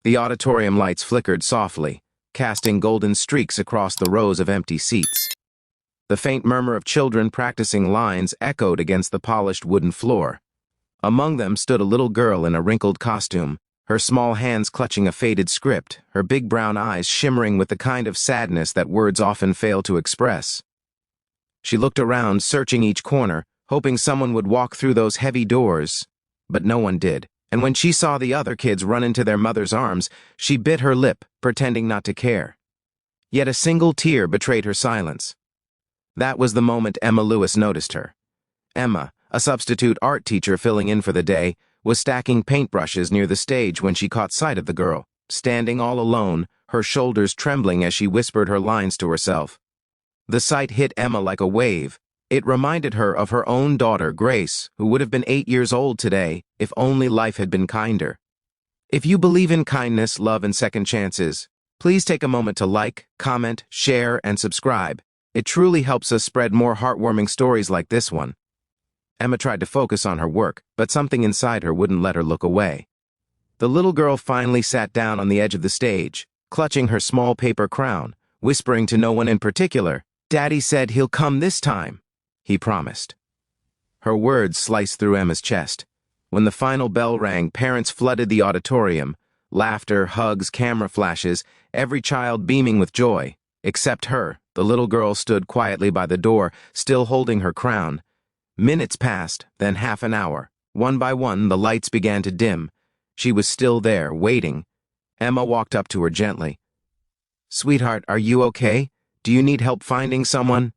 The auditorium lights flickered softly, casting golden streaks across the rows of empty seats. The faint murmur of children practicing lines echoed against the polished wooden floor. Among them stood a little girl in a wrinkled costume, her small hands clutching a faded script, her big brown eyes shimmering with the kind of sadness that words often fail to express. She looked around, searching each corner, hoping someone would walk through those heavy doors, but no one did. And when she saw the other kids run into their mother's arms, she bit her lip, pretending not to care. Yet a single tear betrayed her silence. That was the moment Emma Lewis noticed her. Emma, a substitute art teacher filling in for the day, was stacking paintbrushes near the stage when she caught sight of the girl, standing all alone, her shoulders trembling as she whispered her lines to herself. The sight hit Emma like a wave. It reminded her of her own daughter, Grace, who would have been 8 years old today if only life had been kinder. If you believe in kindness, love, and second chances, please take a moment to like, comment, share, and subscribe. It truly helps us spread more heartwarming stories like this one. Emma tried to focus on her work, but something inside her wouldn't let her look away. The little girl finally sat down on the edge of the stage, clutching her small paper crown, whispering to no one in particular, "Daddy said he'll come this time," he promised. Her words sliced through Emma's chest. When the final bell rang, parents flooded the auditorium. Laughter, hugs, camera flashes, every child beaming with joy. Except her, the little girl stood quietly by the door, still holding her crown. Minutes passed, then half an hour. One by one, the lights began to dim. She was still there, waiting. Emma walked up to her gently. "Sweetheart, are you okay? Do you need help finding someone?"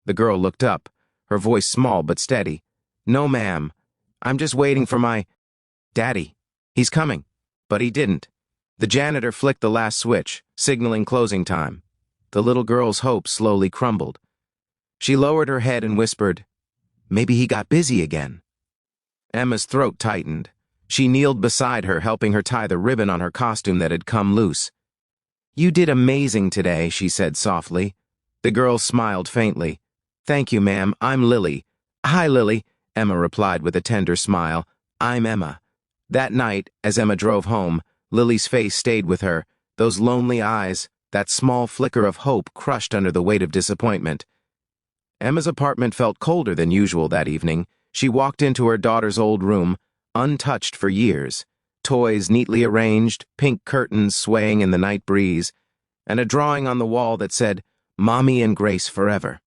The girl looked up, her voice small but steady. "No, ma'am. I'm just waiting for my daddy. He's coming." But he didn't. The janitor flicked the last switch, signaling closing time. The little girl's hope slowly crumbled. She lowered her head and whispered, "Maybe he got busy again." Emma's throat tightened. She kneeled beside her, helping her tie the ribbon on her costume that had come loose. "You did amazing today," she said softly. The girl smiled faintly. "Thank you, ma'am. I'm Lily." "Hi, Lily," Emma replied with a tender smile. "I'm Emma." That night, as Emma drove home, Lily's face stayed with her, those lonely eyes, that small flicker of hope crushed under the weight of disappointment. Emma's apartment felt colder than usual that evening. She walked into her daughter's old room, untouched for years, toys neatly arranged, pink curtains swaying in the night breeze, and a drawing on the wall that said, "Mommy and Grace forever."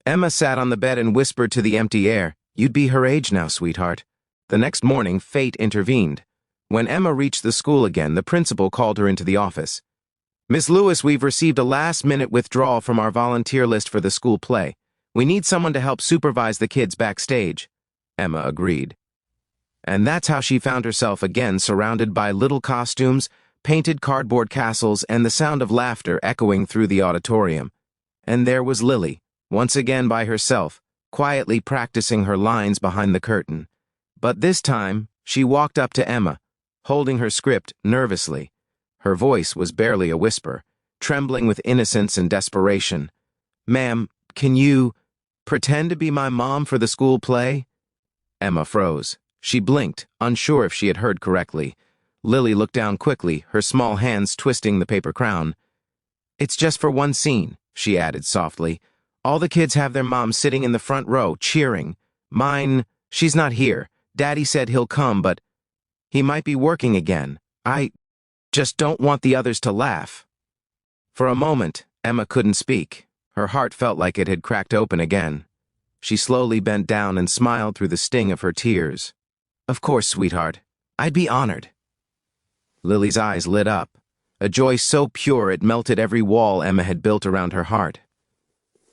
Emma sat on the bed and whispered to the empty air, "You'd be her age now, sweetheart." The next morning, fate intervened. When Emma reached the school again, the principal called her into the office. "Miss Lewis, we've received a last-minute withdrawal from our volunteer list for the school play. We need someone to help supervise the kids backstage." Emma agreed. And that's how she found herself again surrounded by little costumes, painted cardboard castles, and the sound of laughter echoing through the auditorium. And there was Lily, once again by herself, quietly practicing her lines behind the curtain. But this time, she walked up to Emma, holding her script nervously. Her voice was barely a whisper, trembling with innocence and desperation. "Ma'am, can you pretend to be my mom for the school play?" Emma froze. She blinked, unsure if she had heard correctly. Lily looked down quickly, her small hands twisting the paper crown. "It's just for one scene," she added softly. "All the kids have their moms sitting in the front row, cheering. Mine, she's not here. Daddy said he'll come, but he might be working again. I just don't want the others to laugh." For a moment, Emma couldn't speak. Her heart felt like it had cracked open again. She slowly bent down and smiled through the sting of her tears. "Of course, sweetheart. I'd be honored." Lily's eyes lit up, a joy so pure it melted every wall Emma had built around her heart.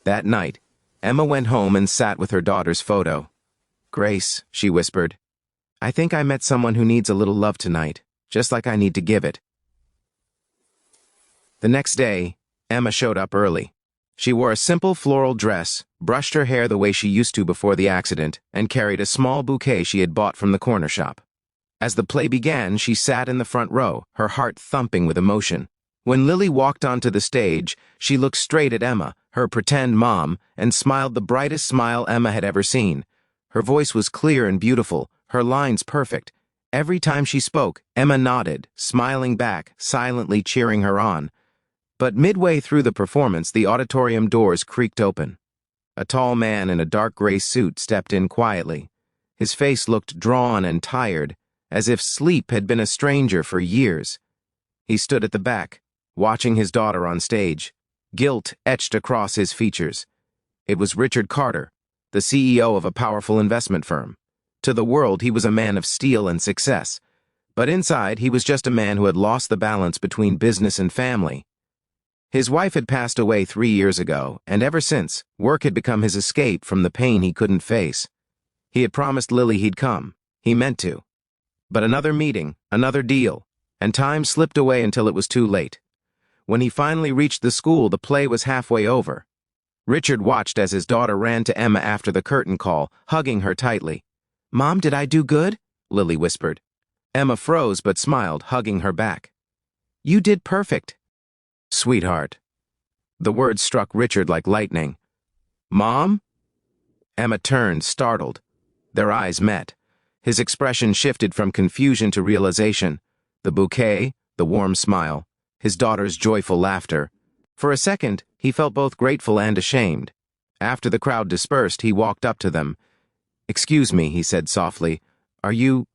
That night, Emma went home and sat with her daughter's photo. "Grace," she whispered, "I think I met someone who needs a little love tonight, just like I need to give it." The next day, Emma showed up early. She wore a simple floral dress, brushed her hair the way she used to before the accident, and carried a small bouquet she had bought from the corner shop. As the play began, she sat in the front row, her heart thumping with emotion. When Lily walked onto the stage, she looked straight at Emma, her pretend mom, and smiled the brightest smile Emma had ever seen. Her voice was clear and beautiful, her lines perfect, Every time she spoke, Emma nodded, smiling back, silently cheering her on. But midway through the performance, the auditorium doors creaked open. A tall man in a dark gray suit stepped in quietly. His face looked drawn and tired, as if sleep had been a stranger for years. He stood at the back, watching his daughter on stage, guilt etched across his features. It was Richard Carter, the CEO of a powerful investment firm. To the world, he was a man of steel and success. But inside, he was just a man who had lost the balance between business and family. His wife had passed away 3 years ago, and ever since, work had become his escape from the pain he couldn't face. He had promised Lily he'd come. He meant to. But another meeting, another deal, and time slipped away until it was too late. When he finally reached the school, the play was halfway over. Richard watched as his daughter ran to Emma after the curtain call, hugging her tightly. "Mom, did I do good?" Lily whispered. Emma froze but smiled, hugging her back. "You did perfect." "Sweetheart." The words struck Richard like lightning. "Mom?" Emma turned, startled. Their eyes met. His expression shifted from confusion to realization. The bouquet, the warm smile, his daughter's joyful laughter. For a second, he felt both grateful and ashamed. After the crowd dispersed, he walked up to them. "Excuse me," he said softly. "Are you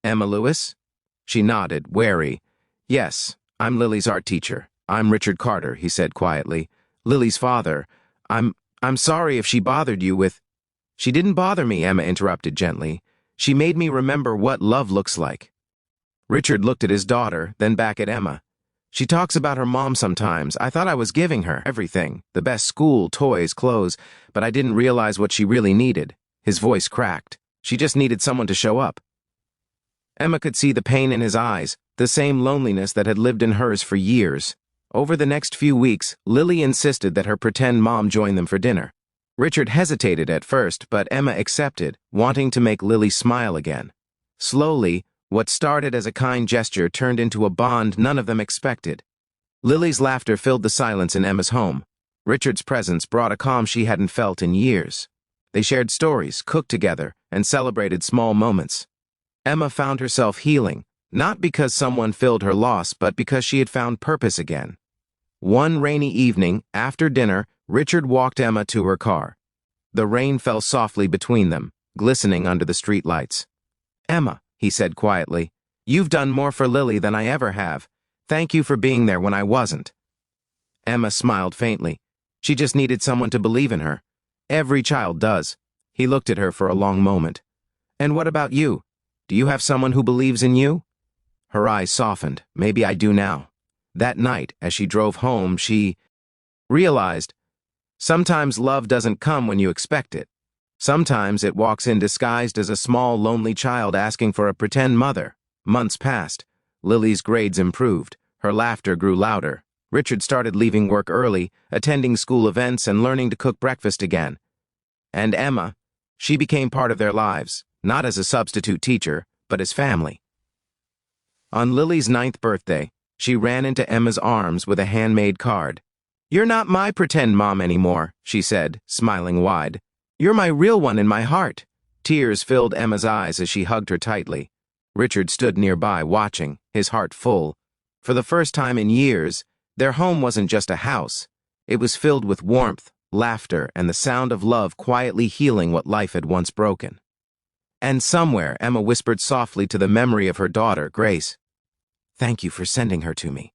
Emma Lewis?" She nodded, wary. "Yes, I'm Lily's art teacher. I'm Richard Carter," he said quietly. "Lily's father. I'm sorry if she bothered you with—" "She didn't bother me," Emma interrupted gently. "She made me remember what love looks like." Richard looked at his daughter, then back at Emma. "She talks about her mom sometimes. I thought I was giving her everything, the best school, toys, clothes, but I didn't realize what she really needed." His voice cracked. "She just needed someone to show up." Emma could see the pain in his eyes, the same loneliness that had lived in hers for years. Over the next few weeks, Lily insisted that her pretend mom join them for dinner. Richard hesitated at first, but Emma accepted, wanting to make Lily smile again. Slowly, what started as a kind gesture turned into a bond none of them expected. Lily's laughter filled the silence in Emma's home. Richard's presence brought a calm she hadn't felt in years. They shared stories, cooked together, and celebrated small moments. Emma found herself healing, not because someone filled her loss, but because she had found purpose again. One rainy evening, after dinner, Richard walked Emma to her car. The rain fell softly between them, glistening under the street lights. "Emma," he said quietly, "you've done more for Lily than I ever have. Thank you for being there when I wasn't." Emma smiled faintly. She just needed someone to believe in her. Every child does. He looked at her for a long moment. "And what about you? Do you have someone who believes in you?" Her eyes softened. "Maybe I do now." That night, as she drove home, she realized sometimes love doesn't come when you expect it. Sometimes it walks in disguised as a small, lonely child asking for a pretend mother. Months passed. Lily's grades improved. Her laughter grew louder. Richard started leaving work early, attending school events, and learning to cook breakfast again. And Emma, she became part of their lives, not as a substitute teacher, but as family. On Lily's 9th birthday, she ran into Emma's arms with a handmade card. "You're not my pretend mom anymore," she said, smiling wide. "You're my real one in my heart." Tears filled Emma's eyes as she hugged her tightly. Richard stood nearby, watching, his heart full. For the first time in years, their home wasn't just a house. It was filled with warmth, laughter, and the sound of love quietly healing what life had once broken. And somewhere, Emma whispered softly to the memory of her daughter, Grace, "Thank you for sending her to me."